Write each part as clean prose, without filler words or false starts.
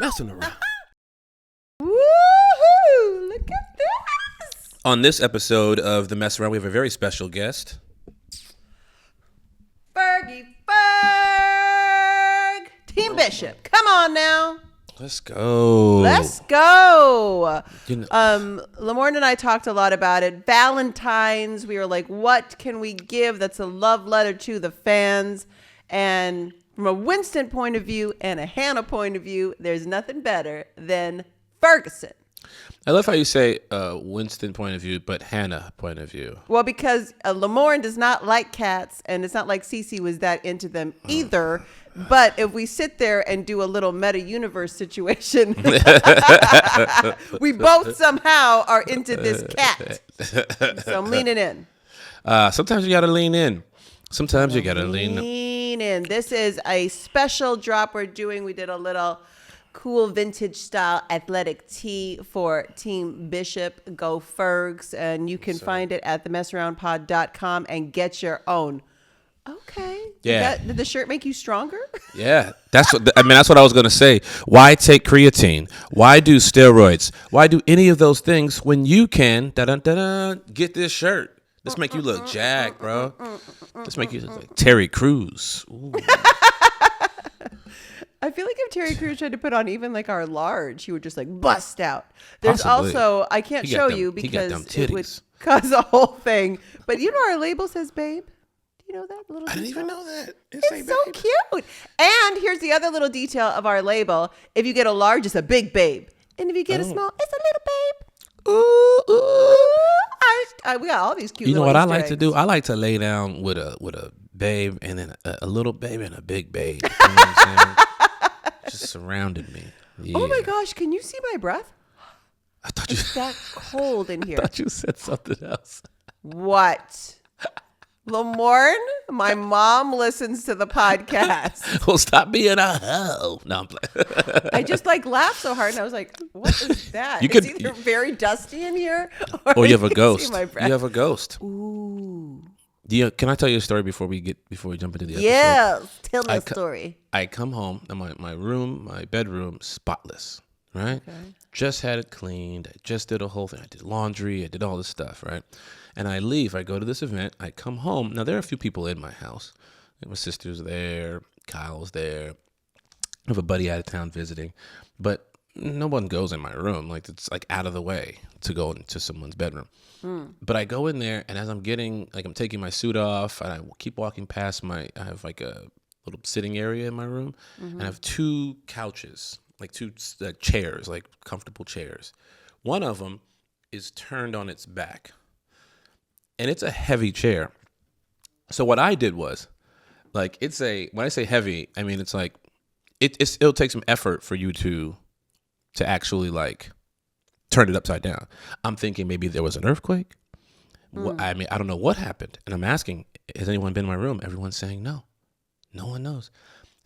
messing around. Woohoo! Look at this. On this episode of The Mess Around, we have a very special guest. Fergie Ferg. Team Bishop. Come on now. Let's go. Let's go. You know, Lamorne and I talked a lot about it. Valentine's, we were like, what can we give that's a love letter to the fans? And from a Winston point of view and a Hannah point of view, there's nothing better than Ferguson. I love how you say Winston point of view, but Hannah point of view. Well, because Lamorne does not like cats, and it's not like Cece was that into them either. But if we sit there and do a little meta-universe situation, we both somehow are into this cat. So I'm leaning in. Sometimes you got to lean in. Sometimes you got to lean in. This is a special drop we're doing. We did a little cool vintage style athletic tee for Team Bishop. Go Fergs. And you can find it at themessaroundpod.com and get your own. Okay. Yeah. Did the shirt make you stronger? Yeah, that's what I was gonna say. Why take creatine? Why do steroids? Why do any of those things when you can get this shirt? This make you look jacked, bro. This make you look like Terry Crews. Ooh. I feel like if Terry Crews tried to put on even like our large, he would just like bust out. There's Possibly. Also, I can't show you because it would cause a whole thing. But you know our label says babe. You know that little detail? I didn't even know that. It's so cute. And here's the other little detail of our label. If you get a large, it's a big babe. And if you get a small, it's a little babe. Ooh. We got all these cute. You know what I like eggs. to do? I like to lay down with a babe and then a little babe and a big babe. You know what I'm saying? Just surrounded me. Yeah. Oh my gosh! Can you see my breath? I thought it's that cold in here. I thought you said something else. What? Lamorne, my mom listens to the podcast. Well, stop being a hoe. No, I'm playing. I just like laughed so hard, and I was like, "What is that? It's either very dusty in here, or you have a ghost. You have a ghost. Ooh. Can I tell you a story before we jump into the episode? Yes, tell me a story. I come home and my bedroom, spotless, right? Okay. Just had it cleaned. I just did a whole thing. I did laundry. I did all this stuff, right? And I leave. I go to this event. I come home. Now, there are a few people in my house. My sister's there. Kyle's there. I have a buddy out of town visiting. But no one goes in my room. Like, it's like out of the way to go into someone's bedroom. But I go in there, and as I'm taking my suit off, and I keep walking past I have like a little sitting area in my room. And I have two couches, like two chairs, like comfortable chairs. One of them is turned on its back. And it's a heavy chair. So what I did was, like, when I say heavy, I mean, it's like, it'll take some effort for you to actually, like, turn it upside down. I'm thinking maybe there was an earthquake. I mean, I don't know what happened. And I'm asking, has anyone been in my room? Everyone's saying no. No one knows.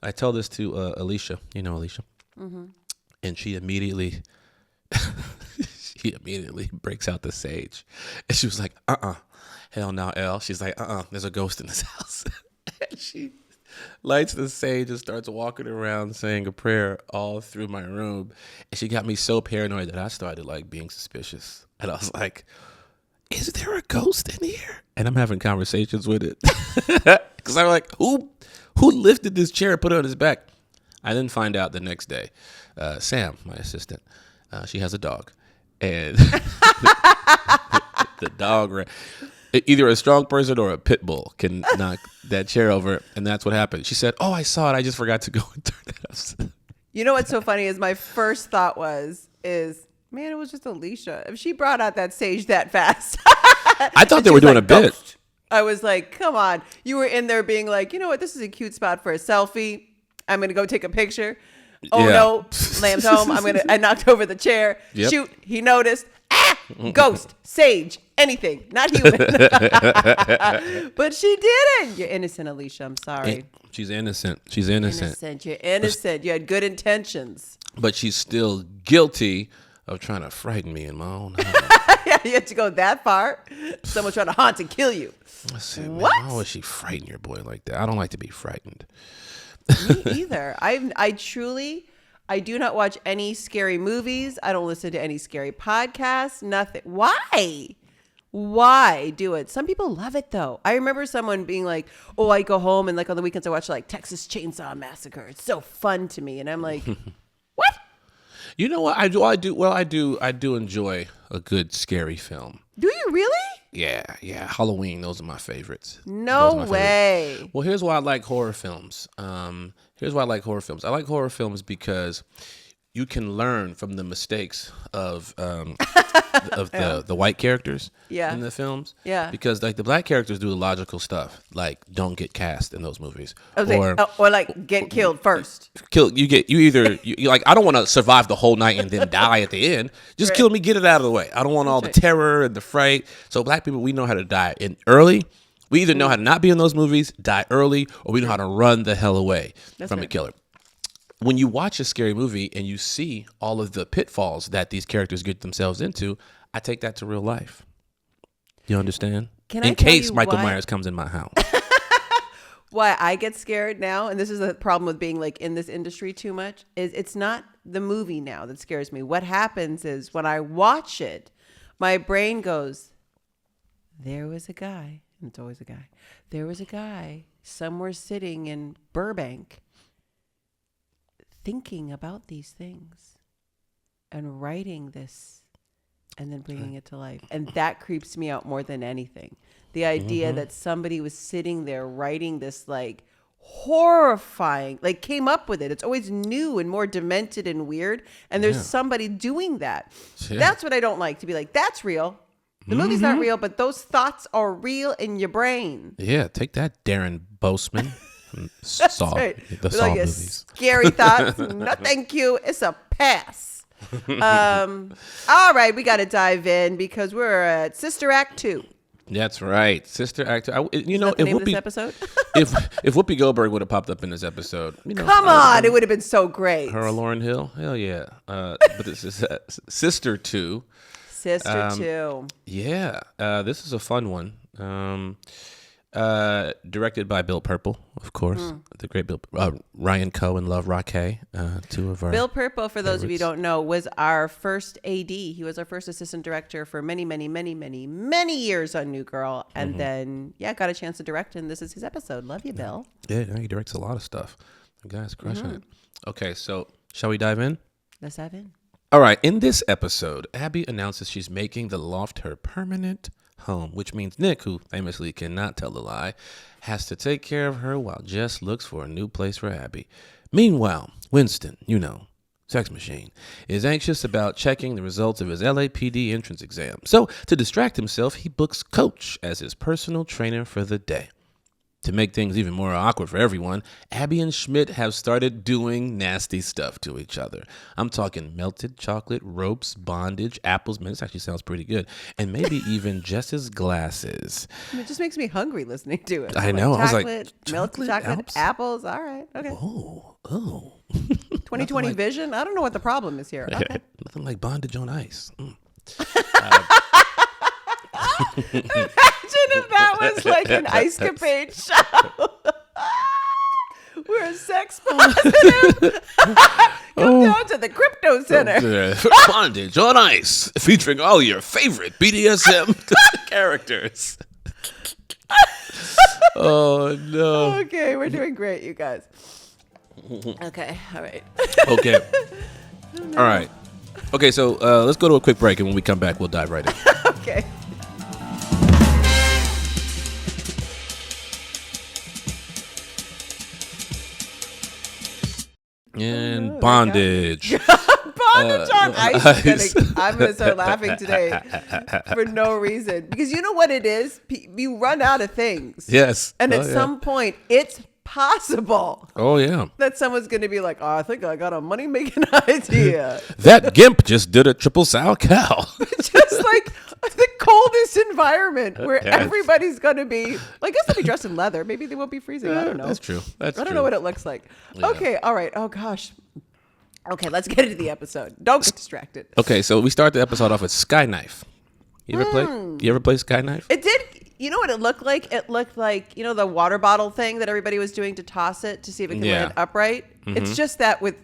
I tell this to Alicia. You know Alicia? Mm-hmm. And she immediately breaks out the sage. And she was like, hell no, Elle. She's like, there's a ghost in this house. And she lights the sage and starts walking around saying a prayer all through my room. And she got me so paranoid that I started like being suspicious. And I was like, is there a ghost in here? And I'm having conversations with it. Because I'm like, who lifted this chair and put it on his back? I then find out the next day, Sam, my assistant, she has a dog. And the dog, either a strong person or a pit bull can knock that chair over. And that's what happened. She said, I saw it. I just forgot to go and turn it up. You know what's so funny is my first thought is, man, it was just Alicia. If she brought out that sage that fast. I thought they were doing a bit. Ghost. I was like, come on. You were in there being like, you know what? This is a cute spot for a selfie. I'm going to go take a picture. Oh, yeah. No, Lamb's home. I knocked over the chair. Yep. Shoot, he noticed. Ghost, sage, anything, not human. But she didn't. You're innocent, Alicia. I'm sorry. She's innocent. She's innocent. You're innocent. You had good intentions. But she's still guilty of trying to frighten me in my own house. Yeah, you had to go that far. Someone trying to haunt and kill you. Listen, what? Man, why would she frighten your boy like that? I don't like to be frightened. Me either. I truly, I do not watch any scary movies. I don't listen to any scary podcasts. Nothing. Why do it? Some people love it though. I remember someone being like, "Oh, I go home and like on the weekends I watch like Texas Chainsaw Massacre. It's so fun to me." And I'm like, "What?" You know what? I do enjoy a good scary film. Do you really? Yeah. Halloween, those are my favorites. No way. Well, here's why I like horror films. I like horror films because you can learn from the mistakes of the white characters in the films. Yeah. Because like the black characters do the logical stuff, like don't get cast in those movies, or like get killed first. You like, I don't want to survive the whole night and then die at the end. Just kill me, get it out of the way. I don't want all the terror and the fright. So black people, we know how to die in early. We either know how to not be in those movies, die early, or we know how to run the hell away from a killer. When you watch a scary movie and you see all of the pitfalls that these characters get themselves into, I take that to real life. You understand? In case Michael Myers comes in my house. Why I get scared now, and this is the problem with being like in this industry too much, is it's not the movie now that scares me. What happens is when I watch it, my brain goes, there was a guy, and it's always a guy. There was a guy somewhere sitting in Burbank thinking about these things and writing this and then bringing it to life. And that creeps me out more than anything. The idea that somebody was sitting there writing this like horrifying, like came up with it. It's always new and more demented and weird. And there's somebody doing that. Yeah. That's what I don't like, to be like, that's real. The movie's not real, but those thoughts are real in your brain. Yeah, take that, Darren Boseman. Saw right. The Saw like movies. Scary thoughts. No, thank you. It's a pass. All right, we got to dive in because we're at Sister Act 2. That's right, Sister Act 2. Is that the name of this episode? if Whoopi Goldberg would have popped up in this episode, come on, it would have been so great. Her or Lauryn Hill, hell yeah. But this is Sister 2. Sister 2. Yeah, this is a fun one. Directed by Bill Purple, of course. The great Bill. Ryan Coe and Love Raquet, two of our Bill Purple, for those favorites. of you who don't know, was our first AD. He was our first assistant director for many years on New Girl. And then, got a chance to direct, and this is his episode. Love you, Bill. Yeah, he directs a lot of stuff. The guy's crushing it. Okay, so shall we dive in? Let's dive in. All right, in this episode, Abby announces she's making the loft her permanent home, which means Nick, who famously cannot tell a lie, has to take care of her while Jess looks for a new place for Abby. Meanwhile, Winston, sex machine, is anxious about checking the results of his LAPD entrance exam. So, to distract himself, he books Coach as his personal trainer for the day. To make things even more awkward for everyone, Abby and Schmidt have started doing nasty stuff to each other. I'm talking melted chocolate, ropes, bondage, apples. Man, this actually sounds pretty good. And maybe even Jess's glasses. It just makes me hungry listening to it. I know. Chocolate, I was like, melted chocolate, apples. All right. Okay. Oh. 2020 vision? I don't know what the problem is here. Okay. Nothing like bondage on ice. Imagine if that was like an Ice Capade show. We're a sex positive. Come down to the Crypto Center. Bondage on ice, featuring all your favorite BDSM characters. Oh, no. Okay, we're doing great, you guys. Okay, all right. Okay. All right. Okay, so let's go to a quick break, and when we come back, we'll dive right in. Okay. And bondage. Bondage on ice. I'm gonna start laughing today for no reason, because you know what it is. You run out of things. Yes. And at some point, it's possible. Oh yeah. That someone's gonna be like, "Oh, I think I got a money making idea." That gimp just did a triple sour cow. Just like the coldest environment where everybody's gonna be. I guess they'll be dressed in leather. Maybe they won't be freezing. I don't know. That's true. I don't know what it looks like. Yeah. Okay. All right. Oh gosh. Okay, let's get into the episode. Don't get distracted. Okay, so we start the episode off with Skyknife. You ever play Skyknife? It did. You know what it looked like? It looked like, the water bottle thing that everybody was doing to toss it to see if it can land upright. Mm-hmm. It's just that with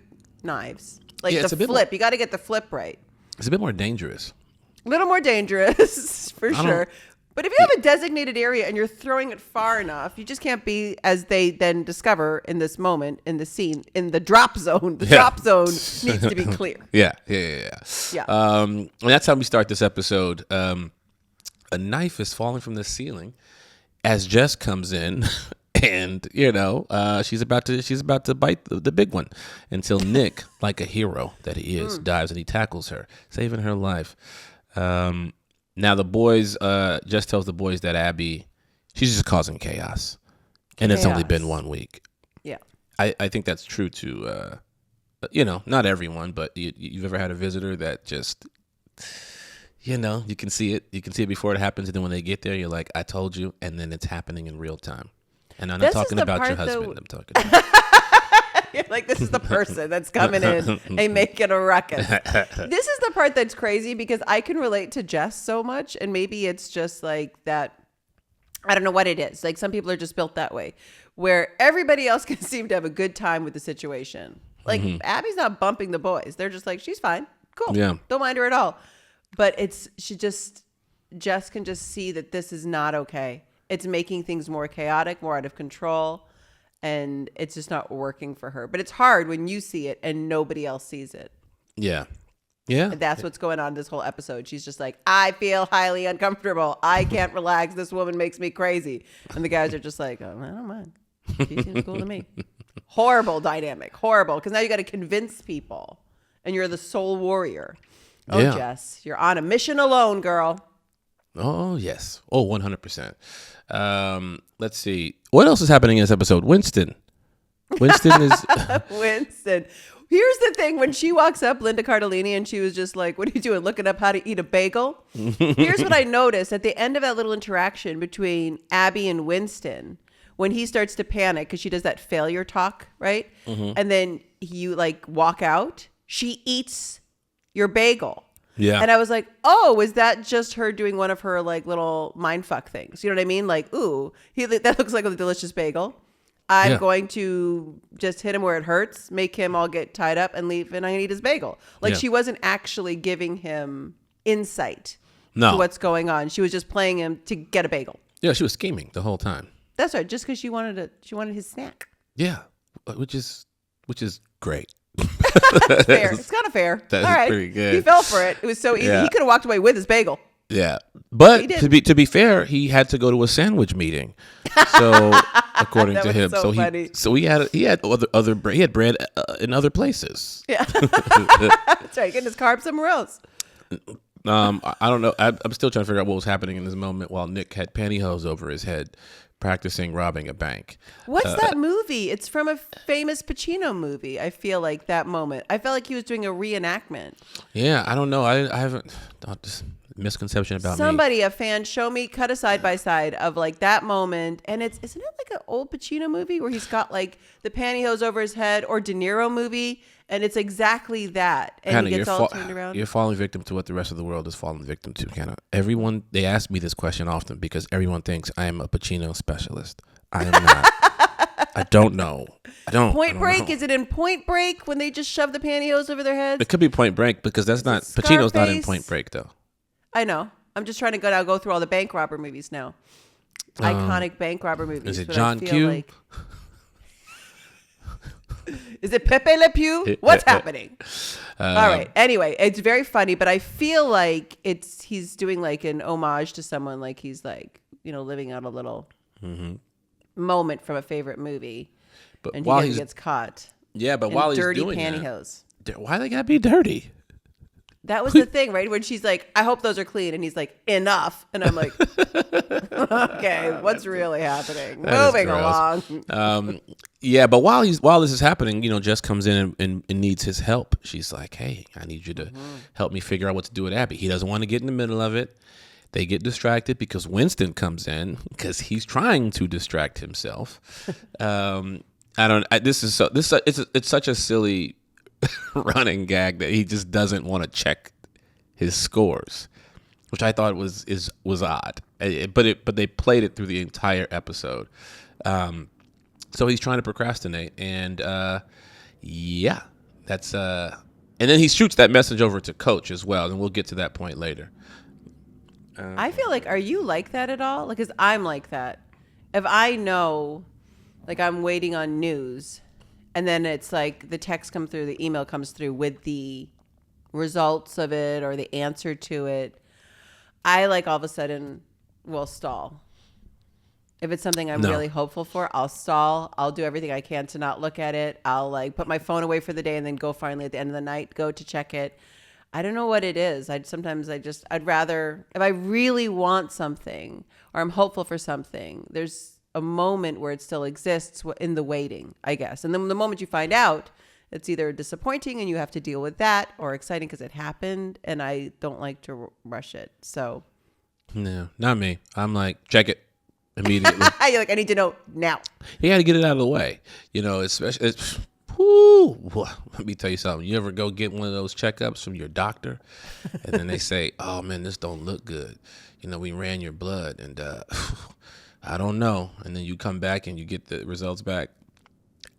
knives. Like Yeah, the flip. You got to get the flip right. It's a bit more dangerous. A little more dangerous, for sure. But if you have a designated area and you're throwing it far enough, you just can't be, as they then discover in this moment, in the scene, in the drop zone. The drop zone needs to be clear. Yeah. Yeah. And that's how we start this episode. A knife is falling from the ceiling as Jess comes in, and she's about to bite the big one until Nick, like a hero that he is, dives and he tackles her, saving her life. Now the boys, Jess tells the boys that Abby, she's just causing chaos. And it's only been 1 week. Yeah. I think that's true to, not everyone, but you've ever had a visitor that just, you can see it. You can see it before it happens. And then when they get there, you're like, I told you. And then it's happening in real time. And I'm not talking about your husband. I'm talking about like, this is the person that's coming in and making a ruckus. This is the part that's crazy because I can relate to Jess so much. And maybe it's just like that. I don't know what it is. Like, some people are just built that way, where everybody else can seem to have a good time with the situation. Like, Abby's not bumping the boys. They're just like, she's fine. Cool. Yeah. Don't mind her at all. But Jess can just see that this is not okay. It's making things more chaotic, more out of control. And it's just not working for her. But it's hard when you see it and nobody else sees it. Yeah. Yeah. And that's what's going on this whole episode. She's just like, I feel highly uncomfortable. I can't relax. This woman makes me crazy. And the guys are just like, oh, I don't mind. She seems cool to me. Horrible dynamic. Horrible. Because now you got to convince people. And you're the sole warrior. Oh, yeah. Jess, you're on a mission alone, girl. Oh, yes. Oh, 100%. Let's see. What else is happening in this episode? Winston is... Winston. Here's the thing. When she walks up, Linda Cardellini, and she was just like, what are you doing? Looking up how to eat a bagel? Here's what I noticed. At the end of that little interaction between Abby and Winston, when he starts to panic, because she does that failure talk, right? And then you walk out, she eats your bagel. Yeah. And I was like, oh, is that just her doing one of her little mindfuck things? You know what I mean? Like, ooh, that looks like a delicious bagel. I'm going to just hit him where it hurts, make him all get tied up and leave, and I'm going to eat his bagel. She wasn't actually giving him insight to what's going on. She was just playing him to get a bagel. Yeah, she was scheming the whole time. That's right, just because she wanted his snack. Yeah, which is great. That's fair. It's kind of fair. That's all right. Pretty good. He fell for it. It was so easy. Yeah. He could have walked away with his bagel. Yeah, but to be fair, he had to go to a sandwich meeting. So according to him, he had bread in other places. Yeah, that's right. Getting his carbs somewhere else. I don't know. I'm still trying to figure out what was happening in this moment while Nick had pantyhose over his head, practicing robbing a bank. What's that movie? It's from a famous Pacino movie. I feel like that moment. I felt like he was doing a reenactment. Yeah, I don't know. I haven't. Just misconception about somebody, a fan, show me, cut a side by side of that moment. And isn't it like an old Pacino movie where he's got the pantyhose over his head, or De Niro movie? And it's exactly that. And Hannah, he gets all turned around. You're falling victim to what the rest of the world is falling victim to, Hannah. Everyone, they ask me this question often because everyone thinks I am a Pacino specialist. I am not. I don't know. Point Break? Is it in Point Break when they just shove the pantyhose over their heads? It could be Point Break because Pacino's not in Point Break though. I know. I'm just trying to go through all the bank robber movies now. Iconic bank robber movies. Is it John Q? Is it Pepe Le Pew? What's happening? All right. Anyway, it's very funny, but I feel like he's doing an homage to someone, he's living out a little moment from a favorite movie, but and while he gets caught. Yeah, but while he's dirty doing pantyhose. Why they gotta be dirty? That was the thing, right? When she's like, I hope those are clean. And he's like, enough. And I'm like, okay, what's really happening? Moving along. Yeah, but while this is happening, Jess comes in and needs his help. She's like, hey, I need you to help me figure out what to do with Abby. He doesn't want to get in the middle of it. They get distracted because Winston comes in because he's trying to distract himself. It's such a silly running gag that he just doesn't want to check his scores, which I thought was odd. But they played it through the entire episode. So he's trying to procrastinate, and That's and then he shoots that message over to Coach as well, and we'll get to that point later. I feel like, are you like that at all? Like, because I'm like that. If I know, like, I'm waiting on news, and then it's like the text comes through, the email comes through with the results of it or the answer to it, I like all of a sudden will stall. If it's something I'm really hopeful for, I'll stall. I'll do everything I can to not look at it. I'll like put my phone away for the day and then go finally at the end of the night, go to check it. I don't know what it is. I'd rather, if I really want something or I'm hopeful for something, there's a moment where it still exists in the waiting, I guess. And then the moment you find out, it's either disappointing and you have to deal with that, or exciting because it happened, and I don't like to rush it. So, no, not me. I'm like, check it immediately. You're like, I need to know now. You got to get it out of the way. You know, especially. Let me tell you something. You ever go get one of those checkups from your doctor, and then they say, "Oh man, this don't look good. You know, we ran your blood, and I don't know." And then you come back and you get the results back,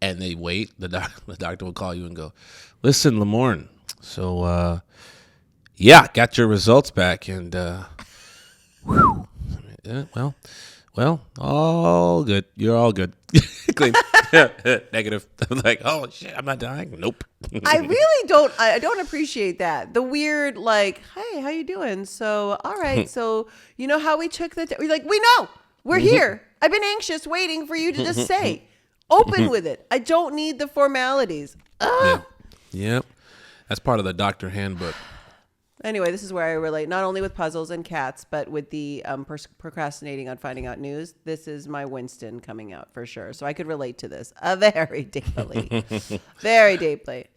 and they wait. The doctor will call you and go, "Listen, Lamorne. So, yeah, got your results back, and well, all good. You're all good. Clean." Negative. I'm like, oh shit, I'm not dying. Nope. I don't appreciate that. The weird, like, hey, how you doing? So, all right. So, you know how we took we're like, we know. We're here. I've been anxious waiting for you to just say. Open with it. I don't need the formalities. Yeah. Yep. That's part of the doctor handbook. Anyway, this is where I relate, not only with puzzles and cats, but with the procrastinating on finding out news. This is my Winston coming out for sure. So I could relate to this very deeply. Very deeply.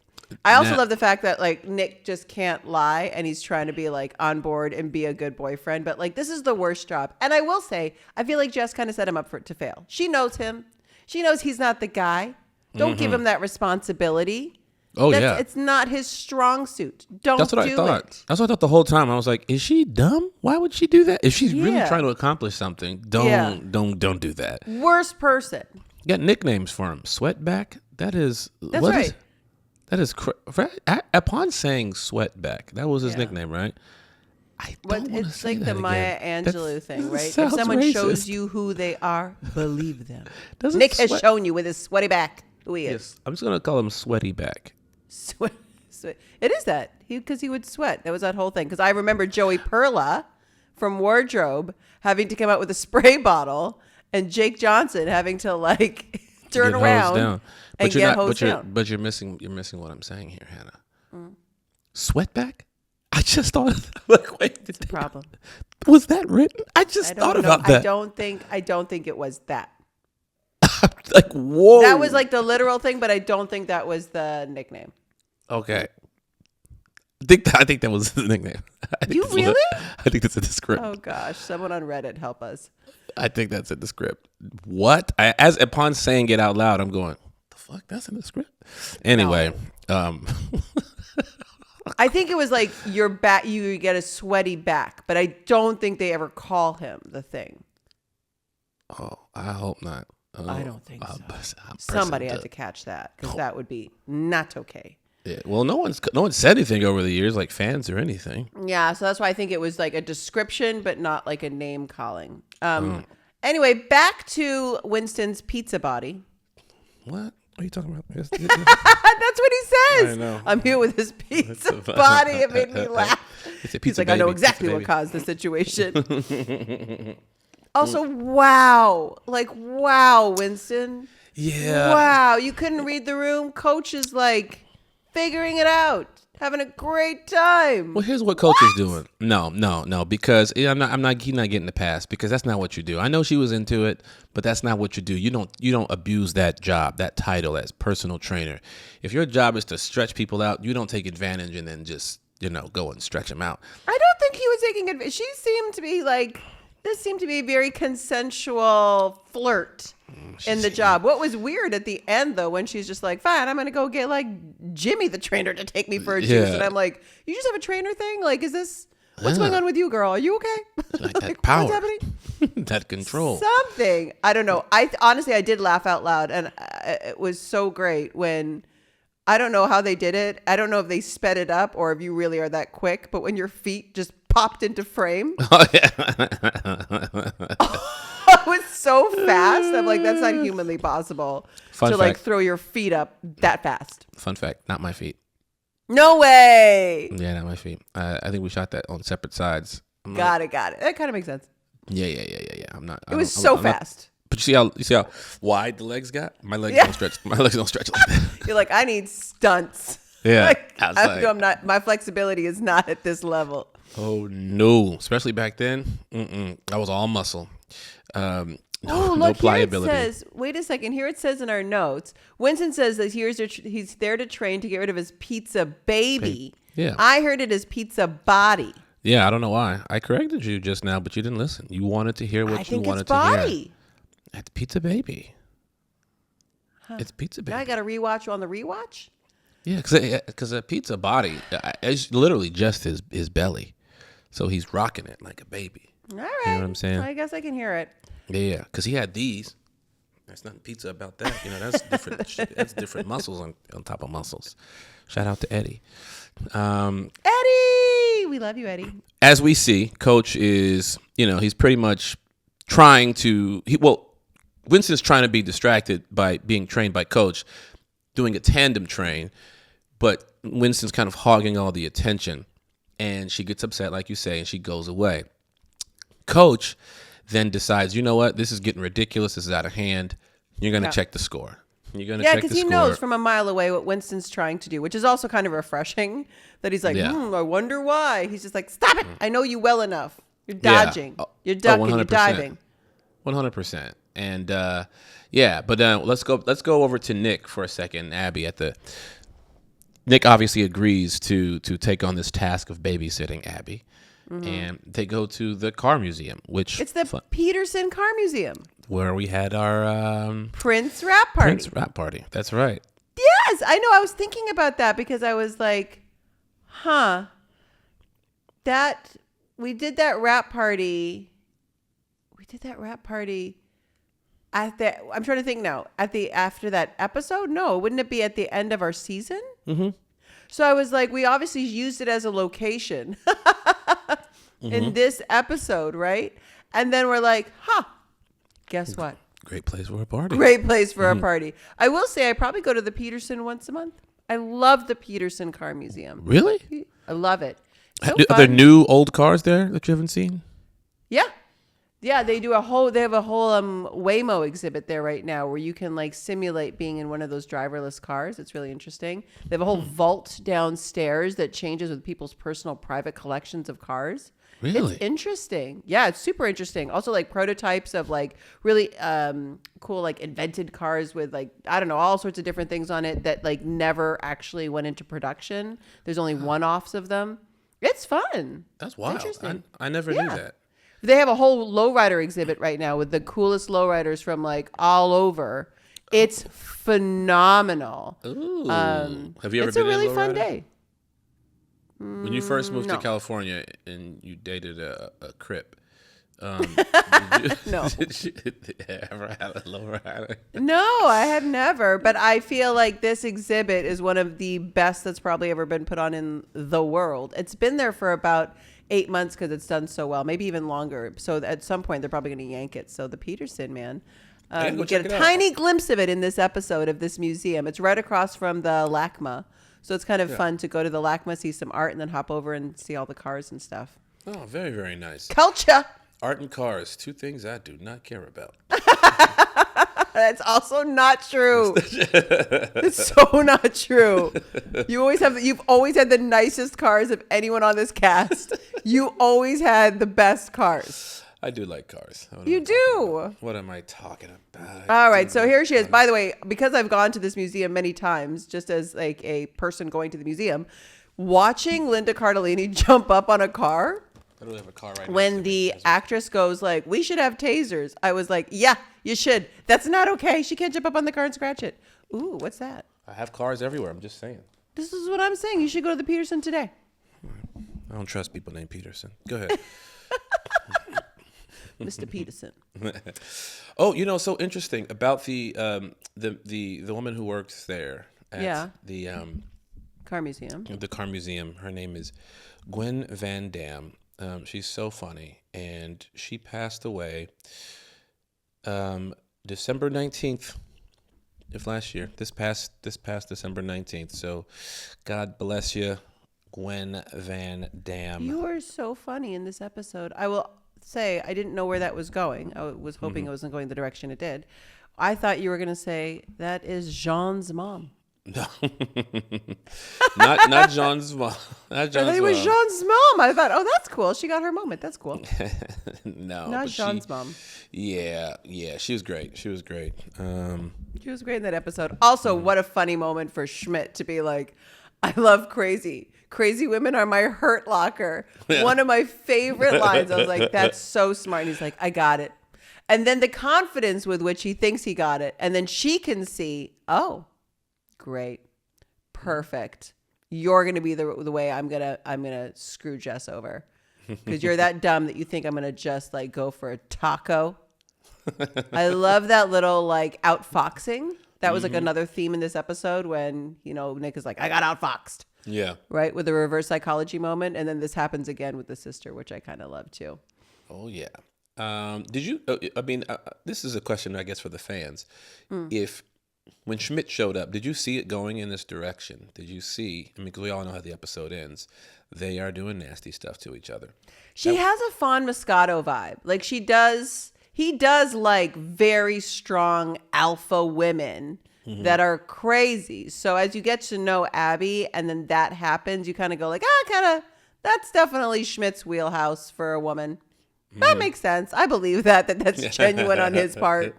I also love the fact that like Nick just can't lie and he's trying to be like on board and be a good boyfriend. But like, this is the worst job. And I will say, I feel like Jess kind of set him up to fail. She knows him. She knows he's not the guy. Don't give him that responsibility. Yeah. It's not his strong suit. That's what I thought. That's what I thought the whole time. I was like, is she dumb? Why would she do that? If she's really trying to accomplish something, don't do that. Worst person. You got nicknames for him. Sweatback. That's right. Upon saying Sweatback, that was his nickname, right? It's like the Maya Angelou thing, right? If someone shows you who they are, believe them. Nick has shown you with his sweaty back who he is. Yes, I'm just gonna call him Sweaty Back. Sweat. It is that because he would sweat. That was that whole thing. Because I remember Joey Perla from Wardrobe having to come out with a spray bottle, and Jake Johnson having to like turn around and get hosed down. But you're missing what I'm saying here, Hannah. Sweatback. I just thought, like, wait, it's a problem. Was that written? I thought about that. I don't think it was that. Like, whoa. That was like the literal thing, but I don't think that was the nickname. Okay. I think that was the nickname. You really? I think that's in the script. Oh gosh, someone on Reddit help us. I think that's in the script. What? Upon saying it out loud, I'm going, the fuck? That's in the script? Anyway, I think it was like your back. You get a sweaty back, but I don't think they ever call him the thing. Oh, I hope not. I don't think so. Somebody had to catch that because that would be not okay. Yeah. Well, no one said anything over the years, like fans or anything. Yeah, so that's why I think it was like a description, but not like a name calling. Anyway, back to Winston's pizza body. What are you talking about? That's what he says. I know. I'm here with his pizza body. It made me laugh. He's like, I know exactly what caused the situation. Also, wow. Like, wow, Winston. Yeah. Wow. You couldn't read the room. Coach is like figuring it out. Having a great time. Well, here's what Coach is doing. No, because he's not getting the pass because that's not what you do. I know she was into it, but that's not what you do. You don't abuse that job, that title as personal trainer. If your job is to stretch people out, you don't take advantage and then just, go and stretch them out. I don't think he was taking advantage. She seemed to be like, this seemed to be a very consensual flirt in the job. What was weird at the end, though, when she's just like, fine, I'm going to go get, like, Jimmy the trainer to take me for a juice. And I'm like, you just have a trainer thing? Like, is this, what's going on with you, girl? Are you okay? Like that power. What's happening? That control. Something. I don't know. Honestly, I did laugh out loud. And it was so great when I don't know how they did it. I don't know if they sped it up or if you really are that quick, but when your feet just popped into frame. Oh, yeah. It was so fast. I'm like, that's not humanly possible Fun to fact. like throw your feet up that fast. Fun fact, not my feet. No way. Yeah, not my feet. I think we shot that on separate sides. Got it. That kind of makes sense. Yeah. I'm not. It was so fast. But you see how wide the legs got? My legs don't stretch. My legs don't stretch like that. You're like, I need stunts. Yeah. Like, I'm not. My flexibility is not at this level. Oh no! Especially back then, I was all muscle. No look, pliability. Here it says, wait a second. Here it says in our notes, Winston says that he's there to train to get rid of his pizza baby. Yeah. I heard it as pizza body. Yeah, I don't know why. I corrected you just now, but you didn't listen. You wanted to hear what you wanted to hear. It's pizza baby. Huh. It's pizza baby. Now I got to rewatch on the rewatch? Yeah, because a pizza body is literally just his belly. So he's rocking it like a baby. All right. You know what I'm saying? I guess I can hear it. Yeah, because he had these. There's nothing pizza about that. That's different. That's different muscles on top of muscles. Shout out to Eddie. Eddie! We love you, Eddie. As we see, Coach is, he's pretty much trying to, Winston's trying to be distracted by being trained by Coach, doing a tandem train, but Winston's kind of hogging all the attention, and she gets upset, like you say, and she goes away. Coach then decides, you know what, this is getting ridiculous, this is out of hand, you're going to check the score. You're going to check the score. Yeah, because he knows from a mile away what Winston's trying to do, which is also kind of refreshing, that he's like, I wonder why. He's just like, stop it. I know you well enough. You're dodging. You're ducking. You're diving. 100%. And but let's go over to Nick for a second. Abby Nick obviously agrees to take on this task of babysitting Abby, and they go to the car museum, which it's the Peterson Car Museum where we had our Prince rap party. Prince rap party. That's right. Yes, I know. I was thinking about that because I was like, that we did that rap party. At I'm trying to think now. After that episode? No, wouldn't it be at the end of our season? Mm-hmm. So I was like, we obviously used it as a location in this episode, right? And then we're like, guess what? Great place for a party. Great place for a party. I will say I probably go to the Peterson once a month. I love the Peterson Car Museum. Really? I love it. So are there new old cars there that you haven't seen? Yeah. Yeah, they have a whole Waymo exhibit there right now where you can like simulate being in one of those driverless cars. It's really interesting. They have a whole vault downstairs that changes with people's personal private collections of cars. Really? It's interesting. Yeah, it's super interesting. Also like prototypes of like really cool like invented cars with like, I don't know, all sorts of different things on it that like never actually went into production. There's only one-offs of them. It's fun. That's wild. Interesting. I never knew that. They have a whole lowrider exhibit right now with the coolest lowriders from like all over. It's phenomenal. Ooh. Have you ever been in a lowrider? It's a really fun day. When you first moved to California and you dated a Crip, No. did you ever have a lowrider? No, I have never. But I feel like this exhibit is one of the best that's probably ever been put on in the world. It's been there for about 8 months because it's done so well, maybe even longer. So at some point they're probably going to yank it. So the Peterson, man, you get a tiny glimpse of it in this episode of this museum. It's right across from the LACMA. So it's kind of fun to go to the LACMA, see some art, and then hop over and see all the cars and stuff. Oh, very, very nice. Culture. Art and cars, two things I do not care about. That's also not true. It's so not true. You've always had the nicest cars of anyone on this cast. You always had the best cars. I do like cars. You do. What am I talking about? All right, so here she is. By the way, because I've gone to this museum many times, just as like a person going to the museum, watching Linda Cardellini jump up on a car. I don't have a car right now. When the actress goes like, we should have tasers. I was like, yeah, you should. That's not okay. She can't jump up on the car and scratch it. Ooh, what's that? I have cars everywhere. I'm just saying. This is what I'm saying. You should go to the Peterson today. I don't trust people named Peterson. Go ahead. Mr. Peterson. Oh, so interesting about the woman who works there. at the Car Museum. The Car Museum. Her name is Gwen Van Dam. She's so funny, and she passed away December 19th of last year. This past December 19th. So, God bless you, Gwen Van Dam. You were so funny in this episode. I will say I didn't know where that was going. I was hoping it wasn't going the direction it did. I thought you were going to say that is Jean's mom. No, not Jean's mom. Not Jean's it was Jean's mom. I thought, oh, that's cool. She got her moment. That's cool. No, not Jean's mom. Yeah, she was great. She was great. She was great in that episode. Also, what a funny moment for Schmidt to be like, I love crazy. Crazy women are my hurt locker. Yeah. One of my favorite lines. I was like, that's so smart. And he's like, I got it. And then the confidence with which he thinks he got it. And then she can see, oh, great. Perfect. You're going to be the way I'm going to screw Jess over. Because you're that dumb that you think I'm going to just like go for a taco. I love that little like outfoxing. That was like another theme in this episode when, Nick is like, I got outfoxed. Yeah. Right? With the reverse psychology moment. And then this happens again with the sister, which I kind of love too. Oh, yeah. Did you, this is a question, I guess, for the fans. When Schmidt showed up, did you see it going in this direction? Did you see, because we all know how the episode ends, they are doing nasty stuff to each other. She has a Fawn Moscato vibe. Like he does like very strong alpha women that are crazy. So as you get to know Abby and then that happens, you kind of go like, that's definitely Schmidt's wheelhouse for a woman. That makes sense. I believe that's genuine on his part.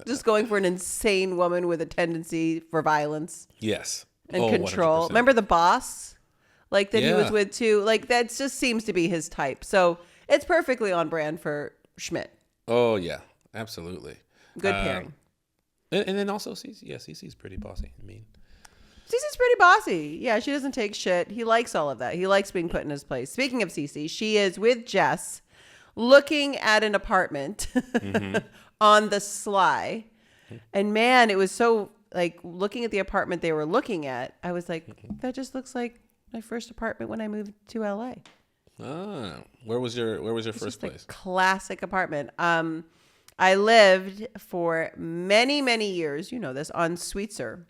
Just going for an insane woman with a tendency for violence. Yes. And control. 100%. Remember the boss? Like that he was with too? Like that just seems to be his type. So it's perfectly on brand for Schmidt. Oh, yeah. Absolutely. Good pairing. And then also Cece's pretty bossy. Cece's pretty bossy. Yeah, she doesn't take shit. He likes all of that. He likes being put in his place. Speaking of Cece, she is with Jess looking at an apartment on the sly. And man, it was so like looking at the apartment they were looking at. I was like, that just looks like my first apartment when I moved to LA. Ah, where was your first place? Classic apartment. I lived for many, many years, you know this, on Sweetser.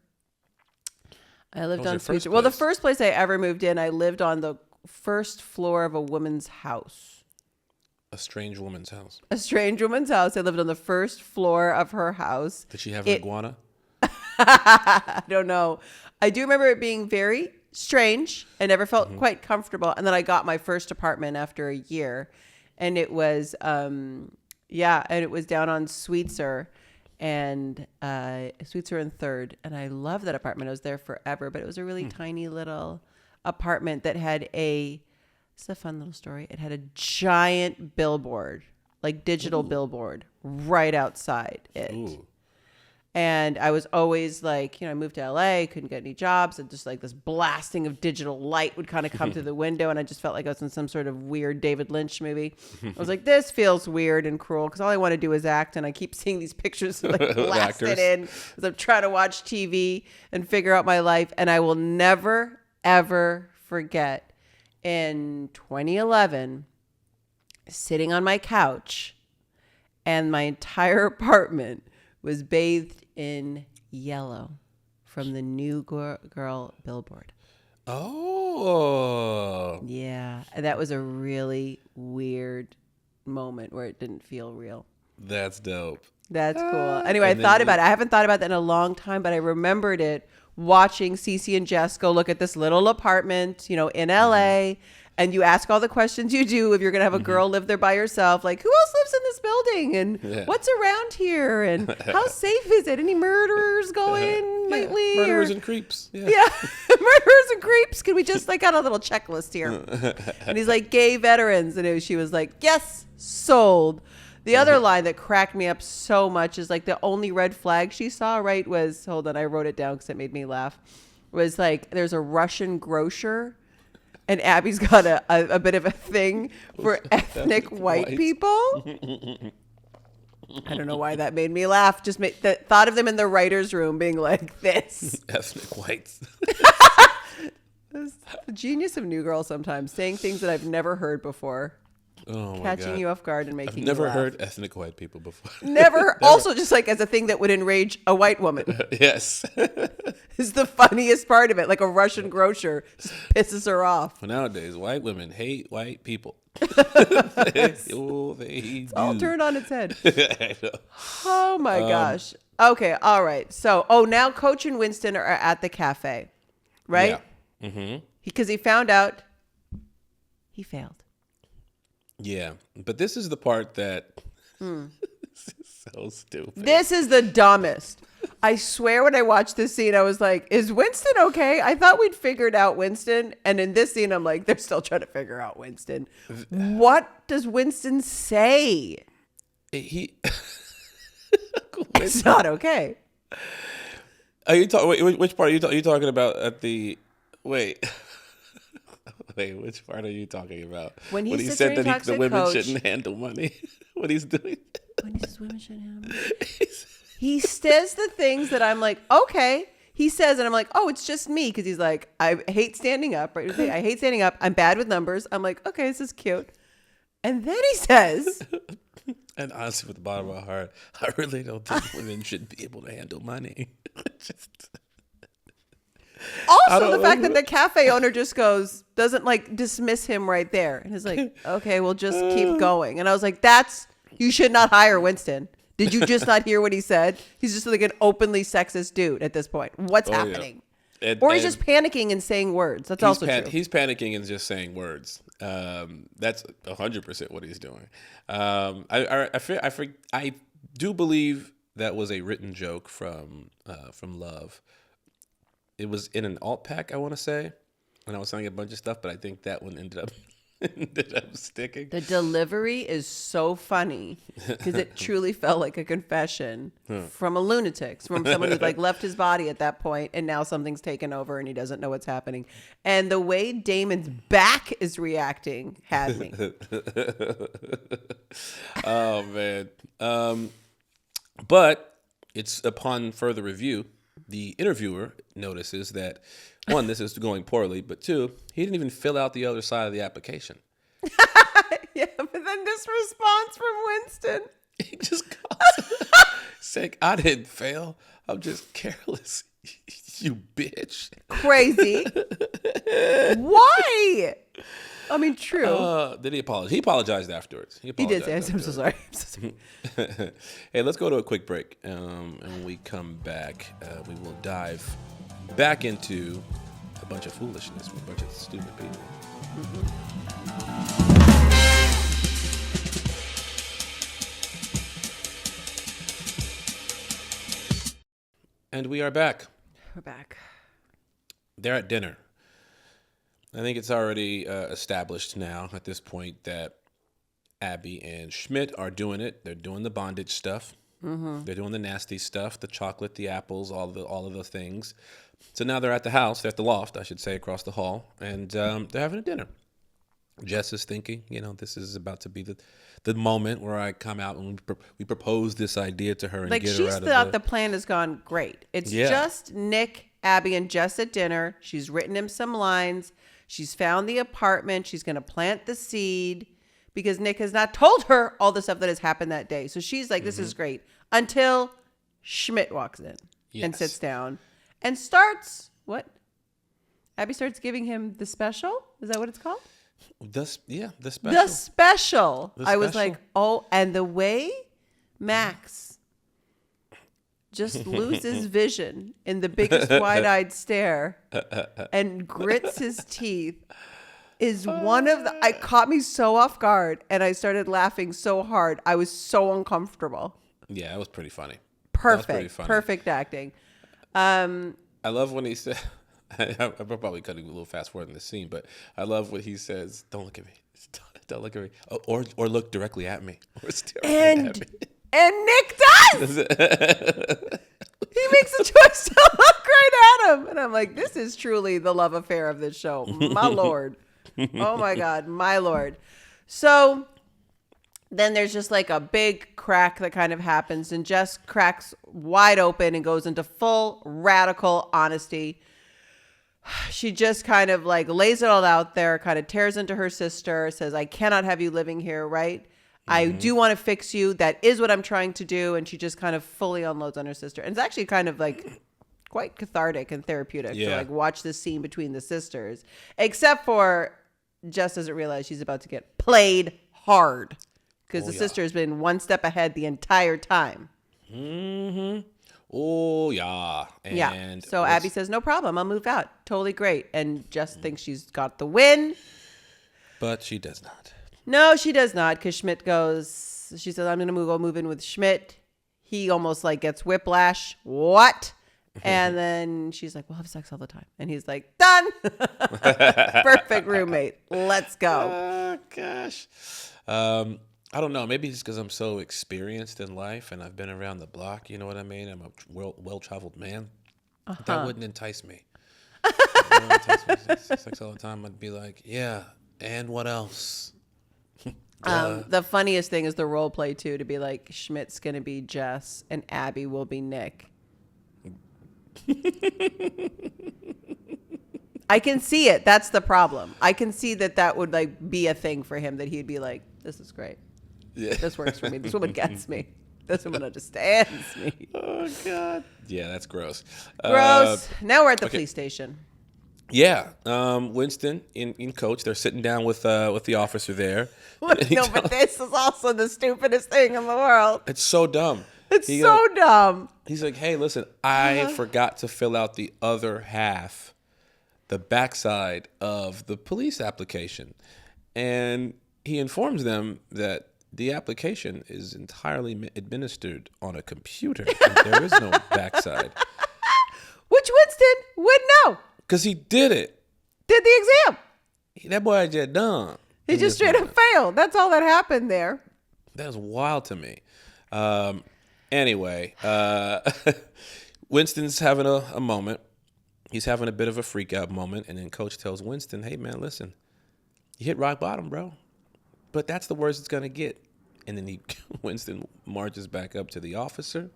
I lived on Sweetser. Well, the first place I ever moved in, I lived on the first floor of a woman's house. A strange woman's house. A strange woman's house. I lived on the first floor of her house. Did she have an iguana? I don't know. I do remember it being very strange. I never felt quite comfortable. And then I got my first apartment after a year. And it was, and it was down on Sweetser and Sweetser and 3rd. And I loved that apartment. I was there forever. But it was a really tiny little apartment that had it's a fun little story. It had a giant billboard, like digital billboard, right outside it. Ooh. And I was always like, I moved to LA, couldn't get any jobs. And just like this blasting of digital light would kind of come through the window. And I just felt like I was in some sort of weird David Lynch movie. I was like, this feels weird and cruel because all I want to do is act. And I keep seeing these pictures like blasted in as I'm trying to watch TV and figure out my life. And I will never, ever forget in 2011, sitting on my couch and my entire apartment was bathed in yellow from the New Girl billboard. Oh. Yeah. And that was a really weird moment where it didn't feel real. That's dope. That's cool. Anyway, I thought about it. I haven't thought about that in a long time, but I remembered it watching Cece and Jess go look at this little apartment, in LA. And you ask all the questions you do if you're going to have a girl live there by herself. Like, who else lives in this building? And what's around here? And how safe is it? Any murderers going lately? Murderers and creeps. Yeah. Murderers and creeps. Can we just, got a little checklist here? And he's like, gay veterans. And she was like, yes, sold. The other line that cracked me up so much is like the only red flag she saw, right, was, hold on, I wrote it down because it made me laugh, was like, there's a Russian grocer. And Abby's got a bit of a thing for ethnic white people. I don't know why that made me laugh. Just thought of them in the writer's room being like this. Ethnic whites. That's the genius of New Girl sometimes, saying things that I've never heard before. Oh my Catching God. you off guard and making I've never you laugh. heard ethnic white people before. Never. Also, just like as a thing that would enrage a white woman. Yes. Is the funniest part of it. Like a Russian grocer just pisses her off. Well, nowadays, white women hate white people. It's They all do. turned on its head. I know. Oh my gosh. Okay. All right. So, now Coach and Winston are at the cafe, right? Yeah. Mm-hmm. Because he found out he failed. Yeah. But this is the part that this is so stupid. This is the dumbest. I swear when I watched this scene, I was like, is Winston okay? I thought we'd figured out Winston. And in this scene, I'm like, they're still trying to figure out Winston. What does Winston say? He. It's not okay. Are you talking? Which part are you talking about? At the wait. Wait, which part are you talking about? When he sits said there, that he the women talks to shouldn't handle money. What he's doing? When he says women shouldn't handle money. He says the things that I'm like, okay. He says, and I'm like, oh, it's just me. Because he's like, I hate standing up. Right? I hate standing up. I'm bad with numbers. I'm like, okay, this is cute. And then he says, and honestly, with the bottom of my heart, I really don't think women should be able to handle money. also the fact that the cafe owner just doesn't like dismiss him right there. And he's like, okay, we'll just keep going. And I was like, you should not hire Winston. Did you just not hear what he said? He's just like an openly sexist dude at this point. What's happening? Yeah. Or he's just panicking and saying words. That's also true. He's panicking and just saying words. That's 100% what he's doing. I do believe that was a written joke from Love. It was in an alt pack, I want to say, and I was saying a bunch of stuff, but I think that one ended up sticking. The delivery is so funny because it truly felt like a confession from a lunatic, from someone who like left his body at that point and now something's taken over and he doesn't know what's happening. And the way Damon's back is reacting had me. Oh man. But it's upon further review, the interviewer notices that, one, this is going poorly, but two, he didn't even fill out the other side of the application. Yeah, but then this response from Winston. He just calls saying, I didn't fail. I'm just careless. You bitch. Crazy. Why? I mean, true. Did he apologize? He apologized afterwards. He did say, I'm so sorry. Hey, let's go to a quick break. And when we come back, we will dive back into a bunch of foolishness with a bunch of stupid people. And we are back. We're back. They're at dinner. I think it's already established now at this point that Abby and Schmidt are doing it. They're doing the bondage stuff. Mm-hmm. They're doing the nasty stuff, the chocolate, the apples, all of the things. So now they're at the house. They're at the loft, I should say, across the hall, and they're having a dinner. Jess is thinking, this is about to be the moment where I come out and we propose this idea to her and like get her out of she's thought the plan has gone great. It's just Nick, Abby, and Jess at dinner. She's written him some lines. She's found the apartment. She's going to plant the seed because Nick has not told her all the stuff that has happened that day. So she's like, this is great. Until Schmidt walks in and sits down and starts, what? Abby starts giving him the special? Is that what it's called? The special. The special. The I was special. like, oh, and the way Max just loses vision in the biggest wide-eyed stare and grits his teeth is one of the, it caught me so off guard and I started laughing so hard. I was so uncomfortable. Yeah, it was pretty funny. Perfect acting. I love when he said, I'm probably cutting a little fast forward in the scene, but I love what he says, don't look at me. Don't look at me. Or look directly at me. Or stare at me. And Nick does. He makes a choice to look right at him. And I'm like, this is truly the love affair of this show. My Lord. Oh, my God. My Lord. So Then there's just like a big crack that kind of happens, and Jess cracks wide open and goes into full radical honesty. She just kind of like lays it all out there, kind of tears into her sister, says, I cannot have you living here, right? Mm-hmm. I do want to fix you. That is what I'm trying to do. And she just kind of fully unloads on her sister. And it's actually kind of like quite cathartic and therapeutic to like watch this scene between the sisters, except for Jess doesn't realize she's about to get played hard. Because the sister has been one step ahead the entire time. Mm-hmm. Oh, yeah. And so Abby says, no problem. I'll move out. Totally great. And Jess thinks she's got the win. But she does not. No, she does not. Because Schmidt goes, she says, I'm going to move in with Schmidt. He almost like gets whiplash. What? And then she's like, we'll have sex all the time. And he's like, done. Perfect roommate. Let's go. Oh, gosh. I don't know. Maybe it's because I'm so experienced in life and I've been around the block. You know what I mean? I'm a well-traveled man. Uh-huh. That wouldn't entice me. Sex all the time. I'd be like, yeah, and what else? The funniest thing is the role play, too, to be like, Schmidt's going to be Jess and Abby will be Nick. I can see it. That's the problem. I can see that would like be a thing for him, that he'd be like, this is great. Yeah. This works for me. This woman gets me. This woman understands me. Oh, God. Yeah, that's gross. Gross. Now we're at the police station. Yeah. Winston and Coach, they're sitting down with the officer there. But this is also the stupidest thing in the world. It's so dumb. It's so dumb. He's like, hey, listen, I forgot to fill out the other half, the backside of the police application. And he informs them that the application is entirely administered on a computer, and there is no backside. Which Winston would know. Because he did it. Did the exam. That boy just done. He just straight up failed. That's all that happened there. That was wild to me. Anyway, Winston's having a moment. He's having a bit of a freak out moment, and then Coach tells Winston, hey, man, listen, you hit rock bottom, bro. But that's the worst it's going to get. And then Winston marches back up to the officer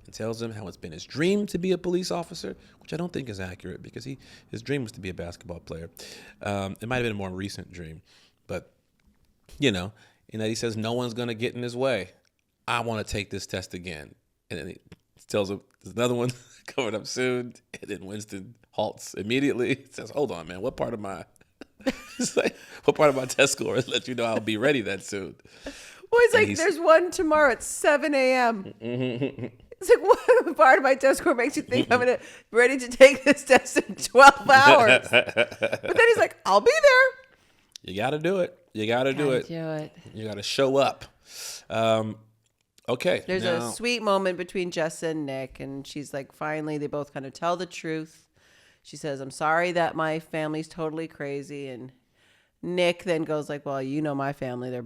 and tells him how it's been his dream to be a police officer, which I don't think is accurate because his dream was to be a basketball player. It might have been a more recent dream. But, and that he says no one's going to get in his way. I want to take this test again. And then he tells him there's another one coming up soon. And then Winston halts immediately. He says, hold on, man, what part of my test score let you know I'll be ready that soon? Well, he's like, there's one tomorrow at 7 a.m. It's like, what part of my test score makes you think I'm ready to take this test in 12 hours? But then he's like, I'll be there. You got to do it. You got to do it. You got to show up. Okay. There's a sweet moment between Jess and Nick, and she's like, finally, they both kind of tell the truth. She says, I'm sorry that my family's totally crazy. And Nick then goes like, well, my family, they're,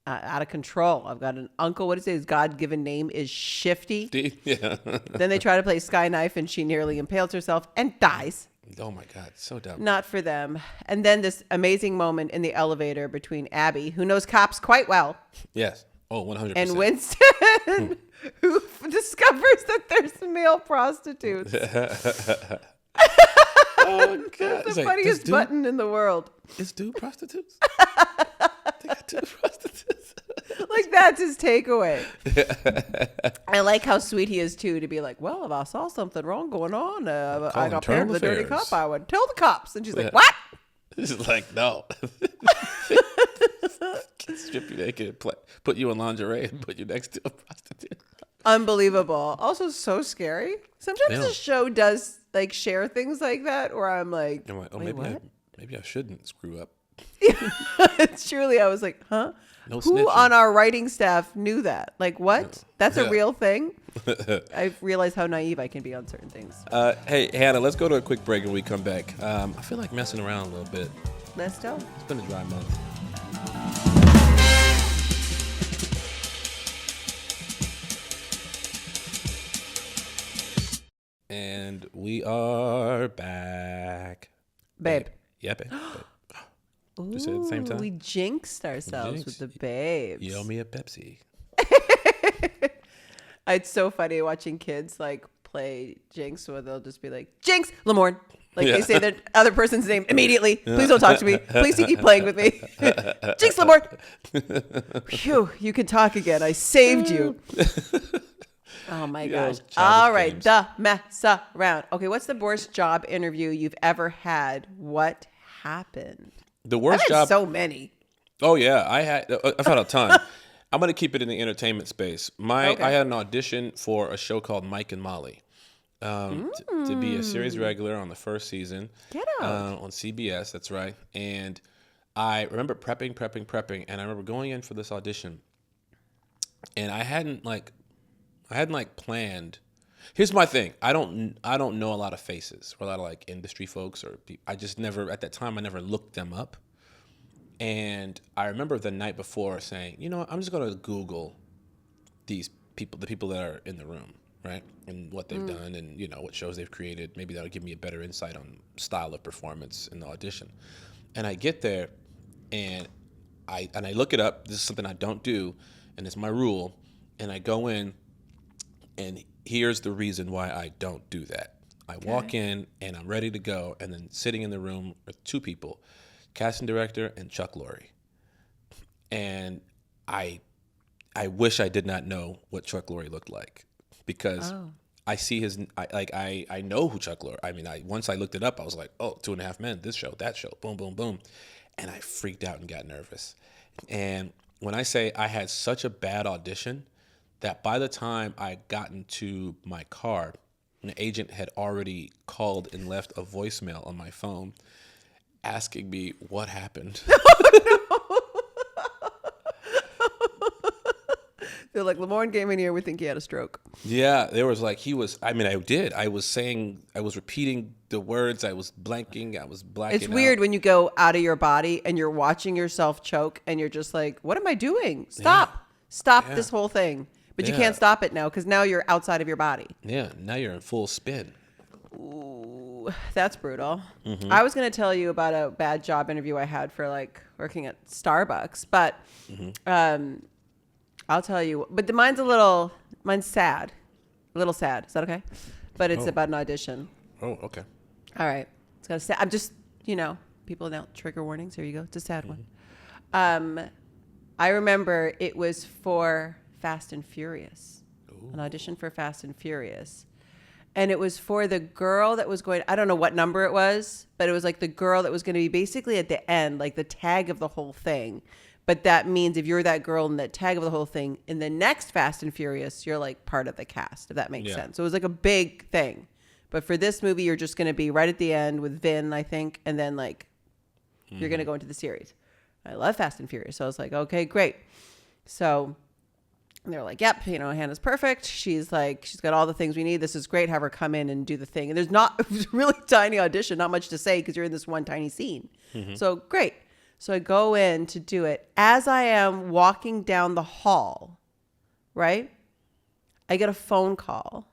out of control. I've got an uncle. What is his God-given name is Shifty. Yeah. Then they try to play Sky Knife, and she nearly impales herself and dies. Oh, my God. So dumb. Not for them. And then this amazing moment in the elevator between Abby, who knows cops quite well. Yes. Oh, 100%. And Winston, who discovers that there's male prostitutes. Oh, God. It's the funniest button in the world. Is dude prostitutes? They got two prostitutes. Like, that's his takeaway. I like how sweet he is, too, to be like, well, if I saw something wrong going on, I got paired with a dirty cop, I would tell the cops. And she's like, what? She's like, no. Strip you naked, put you in lingerie, and put you next to a prostitute. Unbelievable. Also so scary. Sometimes the show does like share things like that, or I'm like, maybe I shouldn't screw up. It's truly, I was like, huh? No Who snitching. on our writing staff knew that? Like, what? That's a real thing? I've realized how naive I can be on certain things. Hey, Hannah, let's go to a quick break and we come back. I feel like messing around a little bit. Let's go. It's been a dry month. And we are back. Babe. Yeah, babe. Ooh, Just say it at the same time. We jinxed ourselves with the babes. You owe me a Pepsi. It's so funny watching kids like play Jinx, where they'll just be like, Jinx, Lamorne. Like they say the other person's name immediately. Please don't talk to me. Please keep playing with me. Jinx, Lamorne. Phew, you can talk again. I saved you. Oh my gosh. All right. Games. The mess around. Okay. What's the worst job interview you've ever had? What happened? The worst I've had job. so many. Oh yeah, I've had a ton. I'm gonna keep it in the entertainment space. I had an audition for a show called Mike and Molly, to be a series regular on the first season. Get out. On CBS. That's right. And I remember prepping, and I remember going in for this audition, and I hadn't planned. Here's my thing. I don't know a lot of faces or a lot of like industry folks or people. I just never, at that time, I never looked them up. And I remember the night before saying, you know what, I'm just going to Google these people, the people that are in the room, right? And what they've done and, you know, what shows they've created. Maybe that'll give me a better insight on style of performance in the audition. And I get there and I look it up. This is something I don't do, and it's my rule. And I go in, and here's the reason why I don't do that. I walk in and I'm ready to go, and then sitting in the room are two people, casting director and Chuck Lorre. And I wish I did not know what Chuck Lorre looked like, because I see I know who Chuck Lorre. I mean, once I looked it up, I was like, oh, 2.5 Men, this show, that show, boom, boom, boom. And I freaked out and got nervous. And when I say I had such a bad audition that by the time I got into my car, an agent had already called and left a voicemail on my phone asking me what happened. They're like, Lamorne came in here, we think he had a stroke. Yeah, there was like, I was repeating the words, I was blanking, I was blacking out. It's weird when you go out of your body and you're watching yourself choke and you're just like, what am I doing? Stop this whole thing. But you can't stop it now because now you're outside of your body. Yeah, now you're in full spin. Ooh, that's brutal. Mm-hmm. I was going to tell you about a bad job interview I had for like working at Starbucks, but I'll tell you. But mine's sad. A little sad. Is that okay? But it's about an audition. Oh, okay. All right. It's got to say, I'm just, people now, trigger warnings. Here you go. It's a sad one. I remember it was for Fast and Furious. Ooh. An audition for Fast and Furious. And it was for the girl that was going, I don't know what number it was, but it was like the girl that was going to be basically at the end, like the tag of the whole thing. But that means if you're that girl in the tag of the whole thing, in the next Fast and Furious, you're like part of the cast, if that makes sense. So it was like a big thing. But for this movie, you're just going to be right at the end with Vin, I think. And then like, you're going to go into the series. I love Fast and Furious. So I was like, okay, great. So and they're like, yep, Hannah's perfect. She's got all the things we need. This is great. Have her come in and do the thing. And it was a really tiny audition, not much to say because you're in this one tiny scene. Mm-hmm. So great. So I go in to do it. As I am walking down the hall, right, I get a phone call.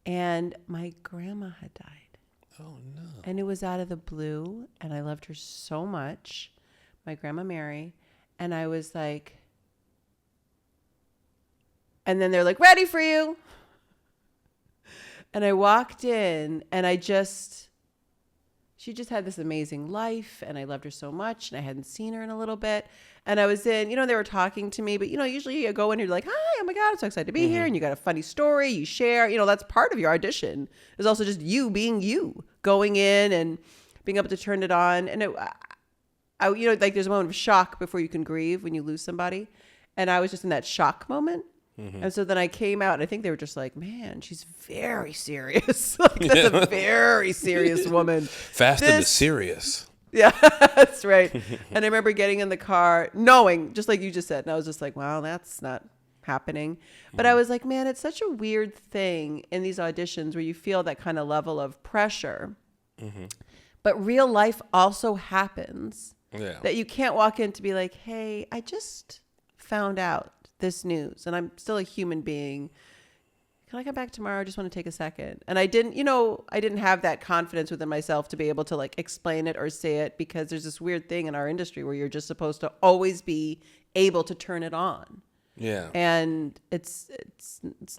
And my grandma had died. Oh, no. And it was out of the blue. And I loved her so much. My grandma Mary. And I was like, and then they're like, ready for you. And I walked in and she just had this amazing life and I loved her so much and I hadn't seen her in a little bit. And I was in, they were talking to me, but usually you go in and you're like, hi, oh my God, I'm so excited to be here. And you got a funny story, you share, that's part of your audition. It's also just you being you, going in and being able to turn it on. And like there's a moment of shock before you can grieve when you lose somebody. And I was just in that shock moment. Mm-hmm. And so then I came out and I think they were just like, man, she's very serious. That's a very serious woman. Fast and serious. Yeah, that's right. And I remember getting in the car knowing, just like you just said, and I was just like, wow, that's not happening. But I was like, man, it's such a weird thing in these auditions where you feel that kind of level of pressure. Mm-hmm. But real life also happens that you can't walk in to be like, hey, I just found out this news and I'm still a human being. can I come back tomorrow? I just want to take a second. And I didn't have that confidence within myself to be able to like explain it or say it, because there's this weird thing in our industry where you're just supposed to always be able to turn it on. Yeah. And it's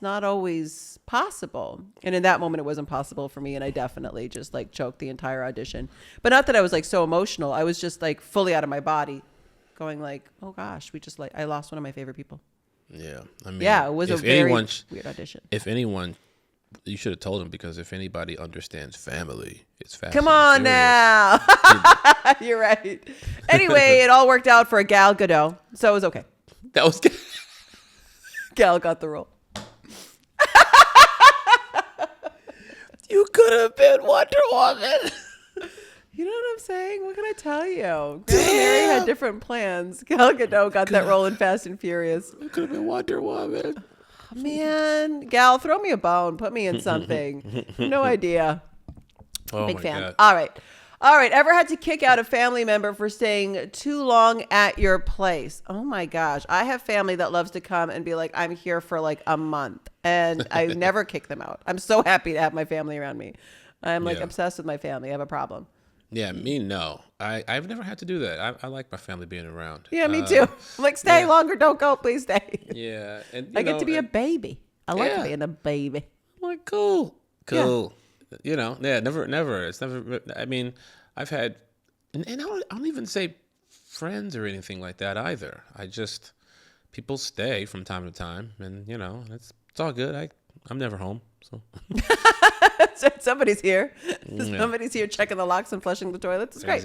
not always possible. And in that moment, it wasn't possible for me. And I definitely just like choked the entire audition. But not that I was like so emotional. I was just like fully out of my body going like, oh gosh, I lost one of my favorite people. Yeah. I mean, it was a very weird audition. If anyone, you should have told him, because if anybody understands family, it's Fast Come and on Furious. now. You're right. Anyway, it all worked out for Gal Gadot. So it was okay. That was Gal got the role. You could have been Wonder Woman. You know what I'm saying? What can I tell you? Grandma Mary had different plans. Gal Gadot got that role in Fast and Furious. You could have been Wonder Woman. Man, Gal, throw me a bone. Put me in something. No idea. Oh, Big my fan. God. All right. Ever had to kick out a family member for staying too long at your place? Oh my gosh. I have family that loves to come and be like, I'm here for like a month. And I never kick them out. I'm so happy to have my family around me. I'm like obsessed with my family. I have a problem. Yeah, me, no. I've never had to do that. I like my family being around. Yeah, me too. I'm like, stay longer. Don't go. Please stay. Yeah. And I get to be a baby. I like being a baby. I'm like, cool. Never. It's never, I mean, I've had, and I don't even say friends or anything like that either. People stay from time to time, and, it's all good. I'm never home, so. Somebody's here. Somebody's here checking the locks and flushing the toilets. It's great.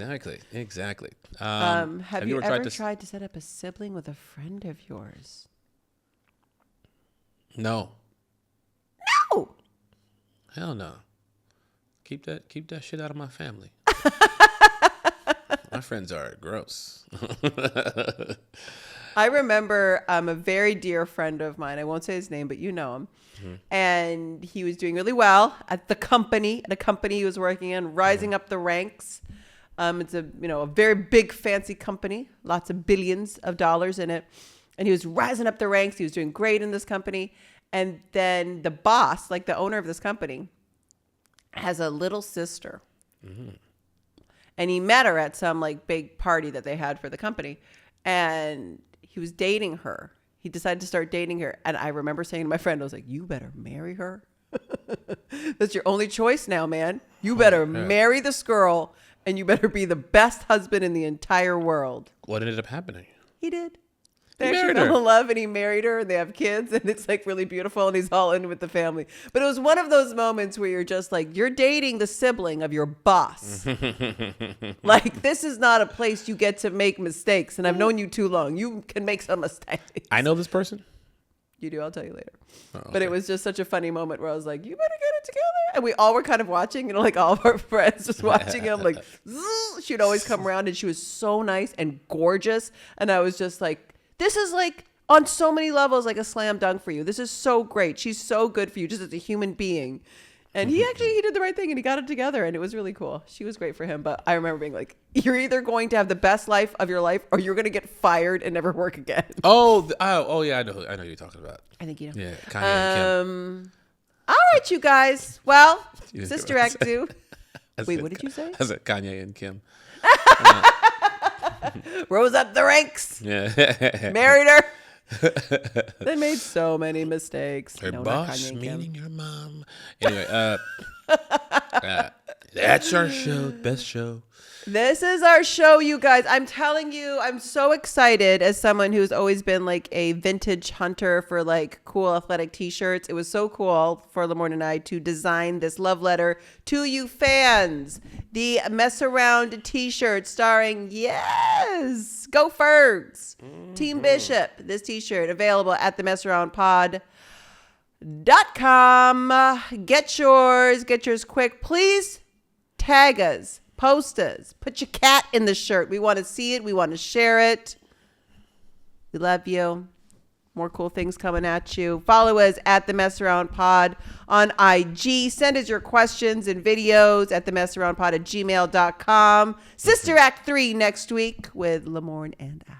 Exactly. Have you ever tried to set up a sibling with a friend of yours? No. No. Hell no. Keep that shit out of my family. My friends are gross. I remember a very dear friend of mine. I won't say his name, but you know him. Mm-hmm. And he was doing really well at a company he was working in, rising up the ranks. It's a very big fancy company, lots of billions of dollars in it. And he was rising up the ranks. He was doing great in this company. And then the boss, like the owner of this company, has a little sister. Mm-hmm. And he met her at some like big party that they had for the company. And he was dating her. He decided to start dating her. And I remember saying to my friend, I was like, you better marry her. That's your only choice now, man. You better marry this girl, and you better be the best husband in the entire world. What ended up happening? He did. They actually fell in love, and he married her, and they have kids, and it's like really beautiful, and he's all in with the family. But it was one of those moments where you're just like, you're dating the sibling of your boss. Like, this is not a place you get to make mistakes, and I've known you too long. You can make some mistakes. I know this person? You do. I'll tell you later. Oh, okay. But it was just such a funny moment where I was like, you better get it together. And we all were kind of watching, like all of our friends just watching him. Like, she'd always come around, and she was so nice and gorgeous. And I was just like, this is like on so many levels, like a slam dunk for you. This is so great. She's so good for you just as a human being. And he did the right thing, and he got it together, and it was really cool. She was great for him. But I remember being like, you're either going to have the best life of your life, or you're going to get fired and never work again. Oh yeah, I know who you're talking about. I think you know. Yeah, Kanye and Kim. All right, you guys. Well, Sister Act 2. Wait, what did you say? I said Kanye and Kim. Rose up the ranks. Yeah. Married her. They made so many mistakes. Her boss, meaning your mom. Anyway, that's our show. Best show. This is our show, you guys. I'm telling you, I'm so excited as someone who's always been like a vintage hunter for like cool athletic t-shirts. It was so cool for Lamorne and I to design this love letter to you fans. The Mess Around t-shirt starring, Go Fergs, Team Bishop. This t-shirt available at the messaroundpod.com. Get yours quick. Please tag us. Post us. Put your cat in the shirt. We want to see it. We want to share it. We love you. More cool things coming at you. Follow us at The Mess Around Pod on IG. Send us your questions and videos at themessaroundpod@gmail.com. Sister Act 3 next week with Lamorne and I.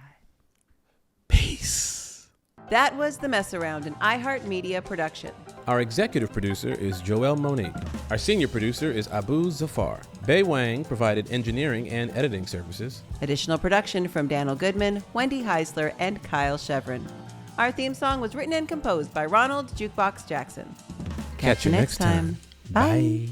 Peace. That was The Mess Around, an iHeartRadio production. Our executive producer is Joel Monique. Our senior producer is Abu Zafar. Bei Wang provided engineering and editing services. Additional production from Daniel Goodman, Wendy Heisler, and Kyle Chevron. Our theme song was written and composed by Ronald Jukebox Jackson. Catch you next time. Bye.